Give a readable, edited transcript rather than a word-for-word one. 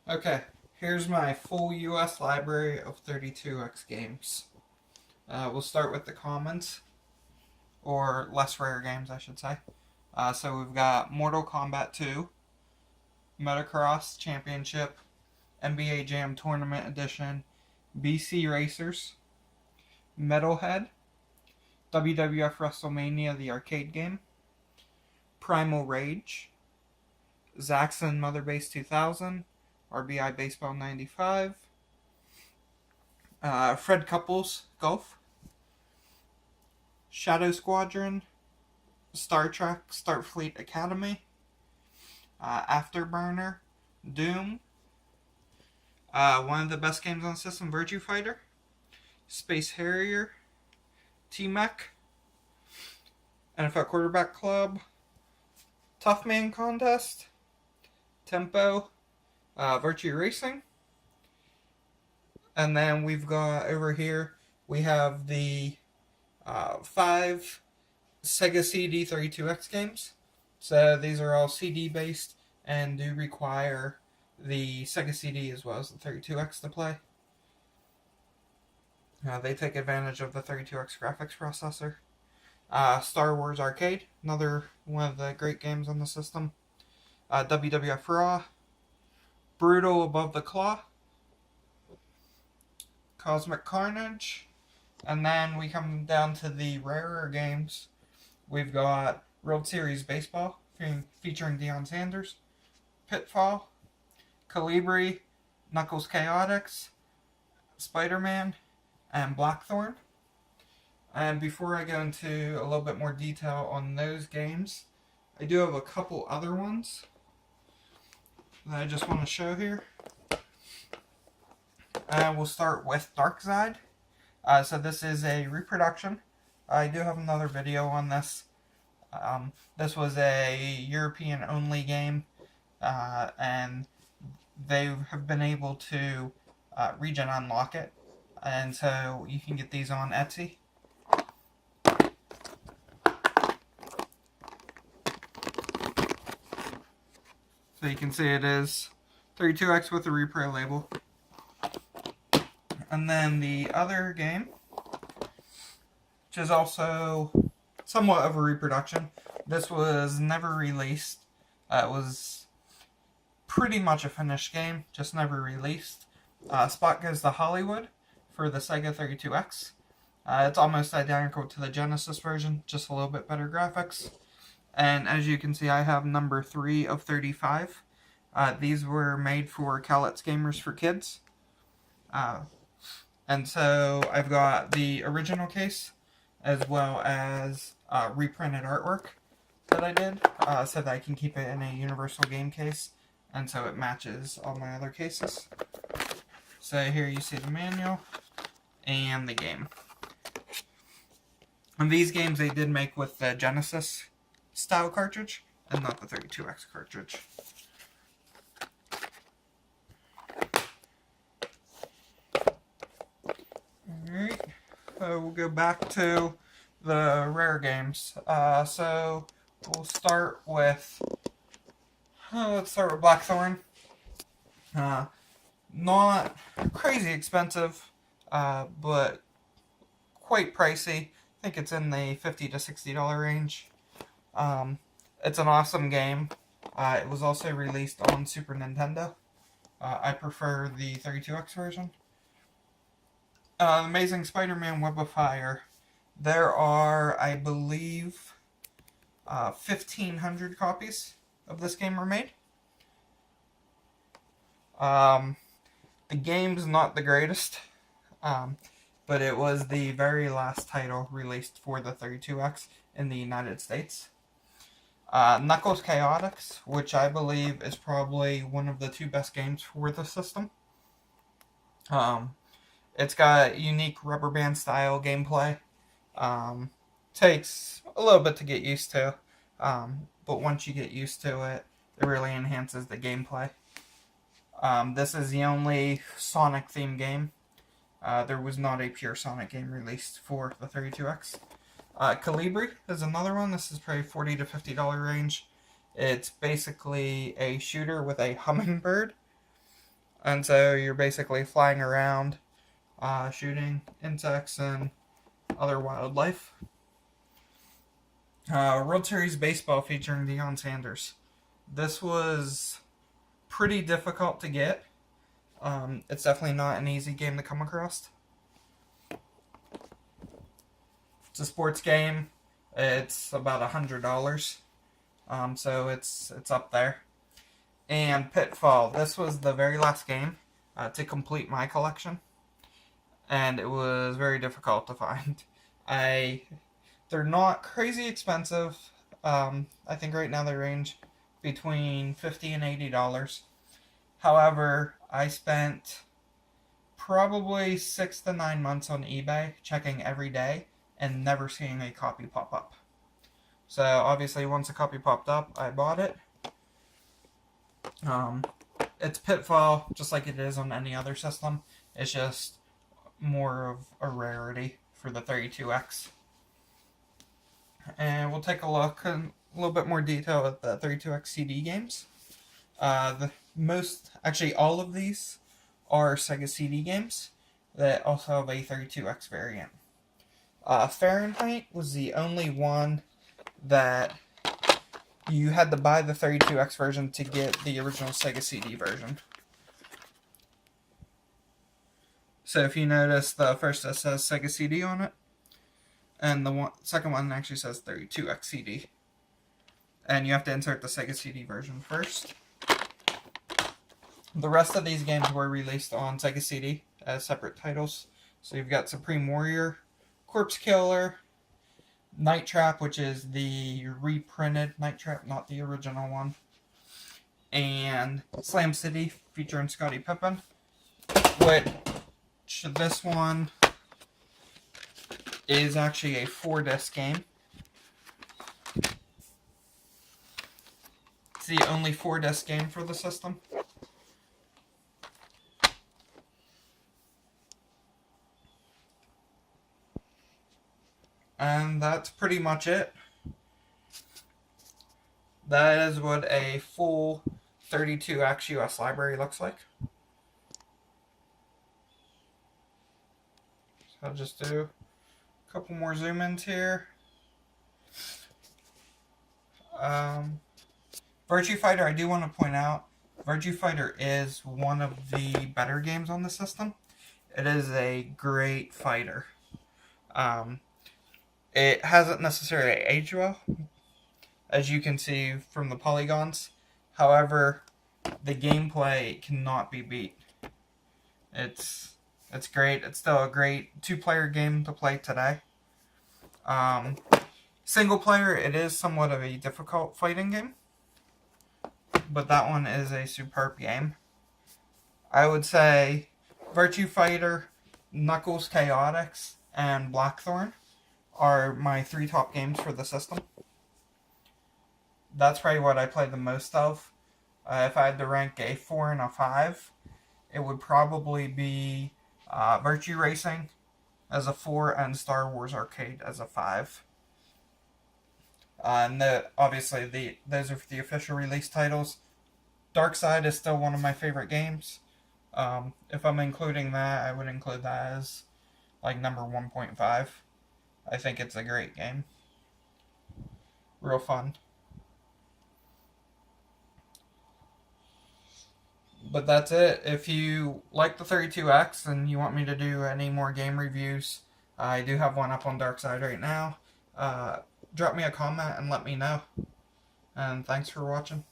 Okay, here's my full US library of 32X games. We'll start with the commons, or less rare games, I should say. So we've got Mortal Kombat 2, Motocross Championship, NBA Jam Tournament Edition, BC Racers, Metalhead, WWF WrestleMania the arcade game, Primal Rage, Zaxxon Mother Base 2000, RBI Baseball 95, Fred Couples Golf, Shadow Squadron, Star Trek Starfleet Academy, Afterburner, Doom, one of the best games on the system, Virtue Fighter, Space Harrier, T-Mech, NFL Quarterback Club, Tough Man Contest, Tempo, Virtue Racing, and then we've got over here, we have the 5 Sega CD 32X games. So these are all CD based and do require the Sega CD as well as the 32X to play. They take advantage of the 32X graphics processor. Star Wars Arcade, another one of the great games on the system. WWF Raw, Brutal Above the Claw, Cosmic Carnage, and then we come down to the rarer games. We've got World Series Baseball featuring Deion Sanders, Pitfall, Calibri, Knuckles Chaotix, Spider-Man, and Blackthorn. And before I go into a little bit more detail on those games, I do have a couple other ones that I just want to show here. And we'll start with Darxide. So this is a reproduction. I do have another video on this. This was a European-only game, and they have been able to region unlock it, and so you can get these on Etsy. So you can see it is 32X with a repro label. And then the other game, which is also somewhat of a reproduction. This was never released. It was pretty much a finished game, just never released. Spot Goes to Hollywood for the Sega 32X. It's almost identical to the Genesis version, just a little bit better graphics. And as you can see, I have number 3 of 35. These were made for Cowlitz Gameers for kids. And so I've got the original case as well as reprinted artwork that I did so that I can keep it in a universal game case and so it matches all my other cases. So here you see the manual and the game. And these games they did make with the Genesis style cartridge and not the 32X cartridge. Alright, so we'll go back to the rare games. So we'll start with, let's start with Blackthorn. Not crazy expensive, but quite pricey. I think it's in the $50 to $60 range. It's an awesome game. It was also released on Super Nintendo. I prefer the 32X version. Amazing Spider-Man Web of Fire. There are, I believe, 1,500 copies of this game were made. The game's not the greatest, but it was the very last title released for the 32X in the United States. Knuckles Chaotix, which I believe is probably one of the 2 best games for the system. It's got unique rubber band style gameplay. Takes a little bit to get used to, but once you get used to it, it really enhances the gameplay. This is the only Sonic themed game. There was not a pure Sonic game released for the 32X. Calibri is another one. This is probably $40 to $50 range. It's basically a shooter with a hummingbird. And so you're basically flying around, shooting insects and other wildlife. World Series Baseball featuring Deion Sanders. This was pretty difficult to get. It's definitely not an easy game to come across. It's a sports game. It's about $100. So it's up there. And Pitfall. This was the very last game to complete my collection, and it was very difficult to find. They're not crazy expensive. I think right now they range between $50 and $80. However, I spent probably 6 to 9 months on eBay checking every day and never seeing a copy pop up. So obviously once a copy popped up, I bought it. It's Pitfall, just like it is on any other system. It's just more of a rarity for the 32X. And we'll take a look in a little bit more detail at the 32X CD games. Actually all of these are Sega CD games that also have a 32X variant. Fahrenheit was the only one that you had to buy the 32X version to get the original Sega CD version. So if you notice, the first says Sega CD on it, and the second one actually says 32X CD. And you have to insert the Sega CD version first. The rest of these games were released on Sega CD as separate titles. So you've got Supreme Warrior, Corpse Killer, Night Trap, which is the reprinted Night Trap, not the original one, and Slam City featuring Scottie Pippen, which this one is actually a 4-disc game. It's the only 4-disc game for the system. And that's pretty much it. That is what a full 32X US library looks like. So I'll just do a couple more zoom ins here. Virtua Fighter, I do want to point out, Virtua Fighter is one of the better games on the system. It is a great fighter. It hasn't necessarily aged well, as you can see from the polygons. However, the gameplay cannot be beat. It's great. It's still a great 2-player game to play today. Single player, it is somewhat of a difficult fighting game, but that one is a superb game. I would say Virtua Fighter, Knuckles Chaotix, and Blackthorn are my 3 top games for the system. That's probably what I play the most of. If I had to rank a 4 and a 5, it would probably be Virtua Racing as a 4 and Star Wars Arcade as a 5. And obviously those are the official release titles. Darxide is still one of my favorite games. If I'm including that, I would include that as like number 1.5. I think it's a great game. Real fun. But that's it. If you like the 32X and you want me to do any more game reviews, I do have one up on Darxide right now. Drop me a comment and let me know. And thanks for watching.